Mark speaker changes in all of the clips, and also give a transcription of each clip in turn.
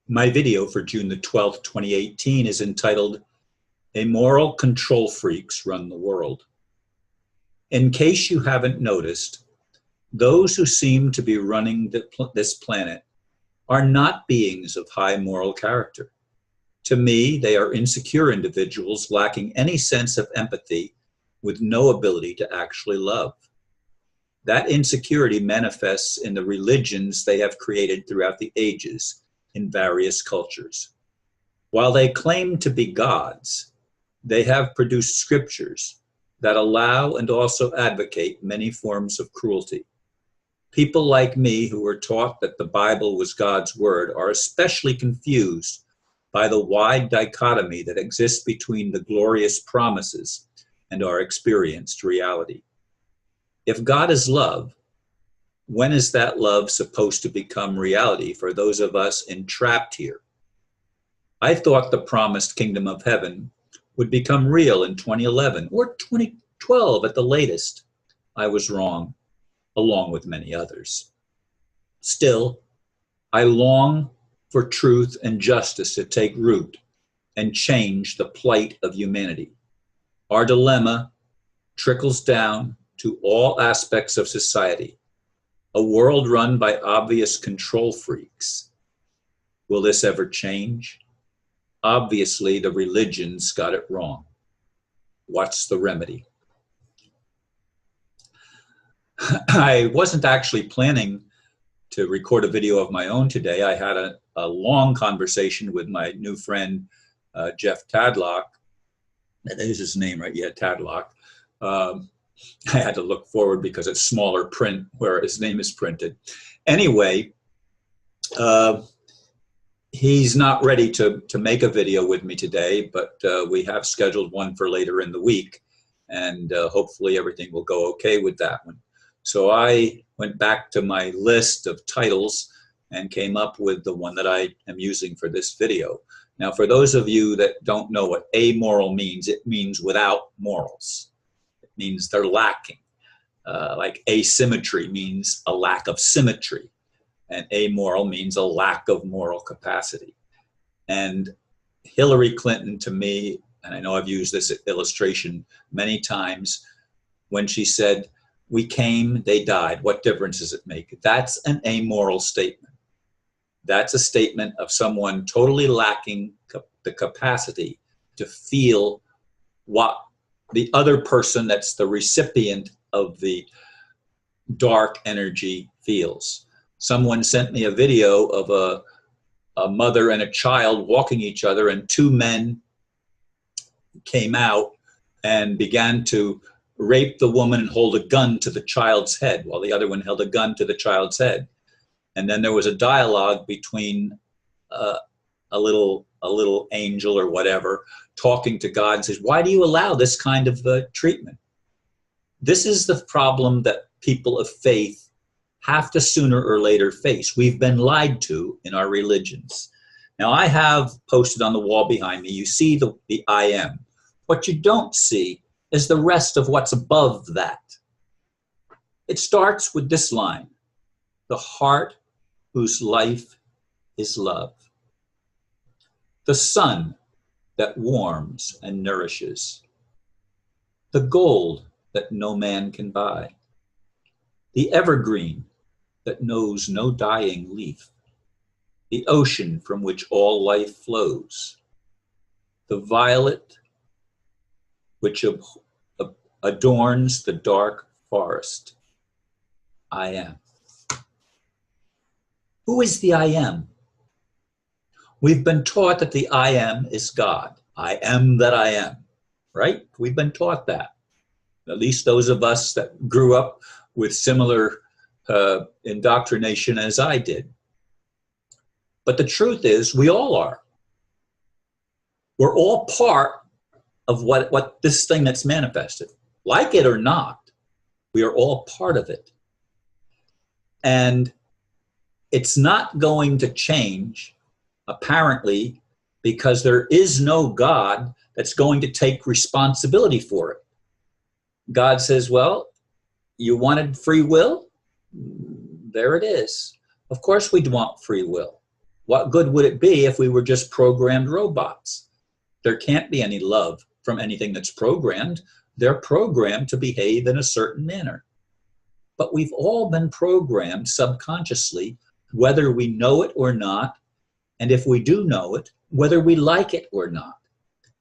Speaker 1: My video for June the 12th, 2018 is entitled, Amoral Control Freaks Run the World. In case you haven't noticed, those who seem to be running this planet are not beings of high moral character. To me, they are insecure individuals lacking any sense of empathy with no ability to actually love. That insecurity manifests in the religions they have created throughout the ages in various cultures. While they claim to be gods, they have produced scriptures that allow and also advocate many forms of cruelty. People like me who were taught that the Bible was God's word are especially confused by the wide dichotomy that exists between the glorious promises and our experienced reality. If God is love, when is that love supposed to become reality for those of us entrapped here? I thought the promised kingdom of heaven would become real in 2011 or 2012 at the latest. I was wrong, along with many others. Still, I long for truth and justice to take root and change the plight of humanity. Our dilemma trickles down to all aspects of society, a world run by obvious control freaks. Will this ever change? Obviously, the religions got it wrong. What's the remedy? I wasn't actually planning to record a video of my own today. I had a long conversation with my new friend, Jeff Tadlock. That is his name, right? Yeah, Tadlock. I had to look forward because it's smaller print where his name is printed. Anyway, he's not ready to make a video with me today, but we have scheduled one for later in the week, and hopefully everything will go okay with that one. So I went back to my list of titles and came up with the one that I am using for this video. Now, for those of you that don't know what amoral means, it means without morals. It means they're lacking. Like asymmetry means a lack of symmetry, and amoral means a lack of moral capacity. And Hillary Clinton, to me, and I know I've used this illustration many times, when she said, "We came, they died. What difference does it make?" That's an amoral statement. That's a statement of someone totally lacking the capacity to feel what the other person that's the recipient of the dark energy feels. Someone sent me a video of a mother and a child walking each other, and two men came out and began to rape the woman and hold a gun to the child's head while the other one held a gun to the child's head. And then there was a dialogue between a little angel or whatever talking to God and says, "Why do you allow this kind of treatment?" This is the problem that people of faith have to sooner or later face. We've been lied to in our religions. Now, I have posted on the wall behind me, you see the I am. What you don't see is the rest of what's above that. It starts with this line: the heart whose life is love. The sun that warms and nourishes. The gold that no man can buy. The evergreen that knows no dying leaf. The ocean from which all life flows. The violet which adorns the dark forest. I am. Who is the I am? We've been taught that the I am is God. I am that I am, right? We've been taught that. At least those of us that grew up with similar indoctrination as I did. But the truth is, we all are. We're all part of what this thing that's manifested. Like it or not, we are all part of it. And it's not going to change, apparently, because there is no God that's going to take responsibility for it. God says, well, you wanted free will? There it is. Of course we'd want free will. What good would it be if we were just programmed robots? There can't be any love from anything that's programmed. They're programmed to behave in a certain manner. But we've all been programmed subconsciously, whether we know it or not, and if we do know it, whether we like it or not.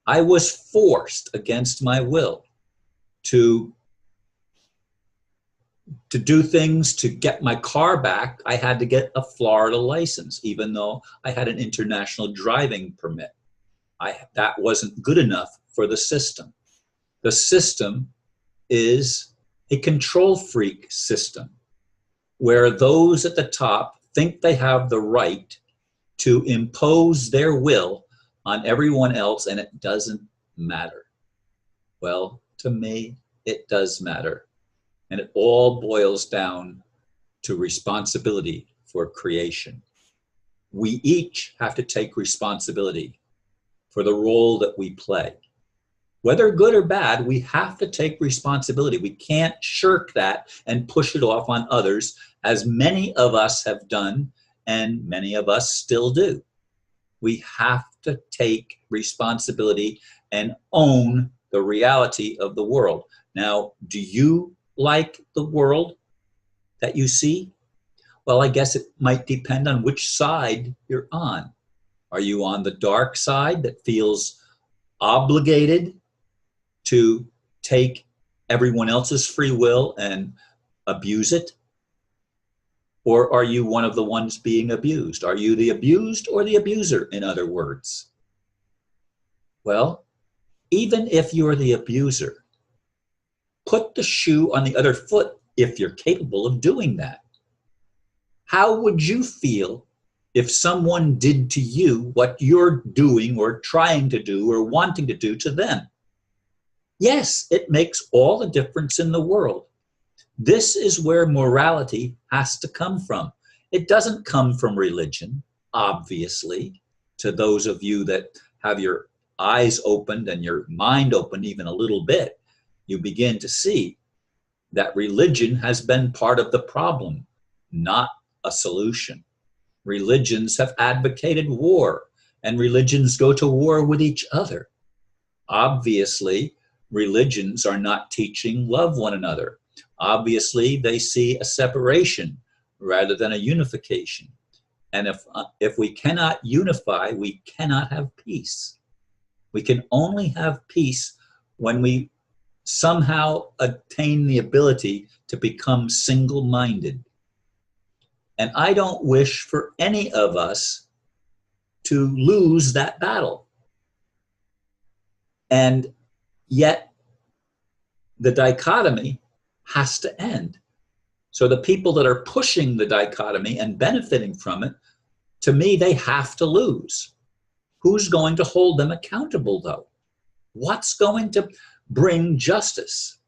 Speaker 1: I was forced against my will to do things to get my car back. I had to get a Florida license, even though I had an international driving permit. That wasn't good enough for the system. The system is a control freak system where those at the top think they have the right to impose their will on everyone else, and it doesn't matter. Well, to me, it does matter. And it all boils down to responsibility for creation. We each have to take responsibility for the role that we play. Whether good or bad, we have to take responsibility. We can't shirk that and push it off on others, as many of us have done and many of us still do. We have to take responsibility and own the reality of the world. Now, do you like the world that you see? Well, I guess it might depend on which side you're on. Are you on the dark side that feels obligated to take everyone else's free will and abuse it? Or are you one of the ones being abused? Are you the abused or the abuser, in other words? Well, even if you're the abuser, put the shoe on the other foot if you're capable of doing that. How would you feel if someone did to you what you're doing or trying to do or wanting to do to them? Yes, it makes all the difference in the world. This is where morality has to come from. It doesn't come from religion, obviously. To those of you that have your eyes opened and your mind opened even a little bit, you begin to see that religion has been part of the problem, not a solution. Religions have advocated war, and religions go to war with each other. Obviously, religions are not teaching love one another. Obviously, they see a separation rather than a unification. And if we cannot unify, we cannot have peace. We can only have peace when we somehow attain the ability to become single-minded. And I don't wish for any of us to lose that battle. And yet, the dichotomy has to end. So the people that are pushing the dichotomy and benefiting from it, to me, they have to lose. Who's going to hold them accountable, though? What's going to bring justice?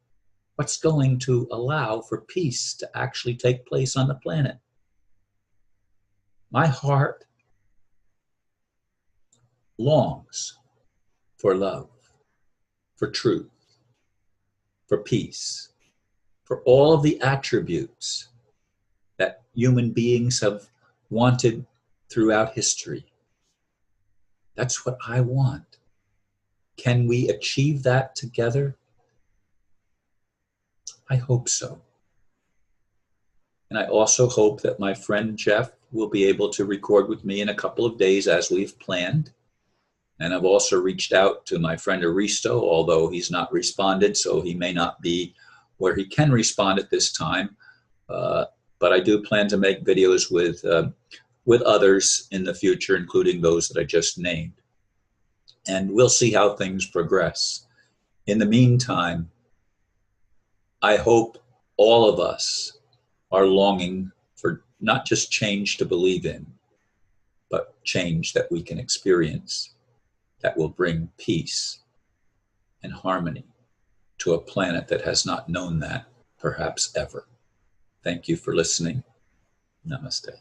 Speaker 1: What's going to allow for peace to actually take place on the planet? My heart longs for love, for truth, for peace, for all of the attributes that human beings have wanted throughout history. That's what I want. Can we achieve that together? I hope so. And I also hope that my friend Jeff will be able to record with me in a couple of days as we've planned. And I've also reached out to my friend Aristo, although he's not responded, so he may not be where he can respond at this time. But I do plan to make videos with others in the future, including those that I just named. And we'll see how things progress. In the meantime, I hope all of us are longing for not just change to believe in, but change that we can experience that will bring peace and harmony to a planet that has not known that, perhaps ever. Thank you for listening. Namaste.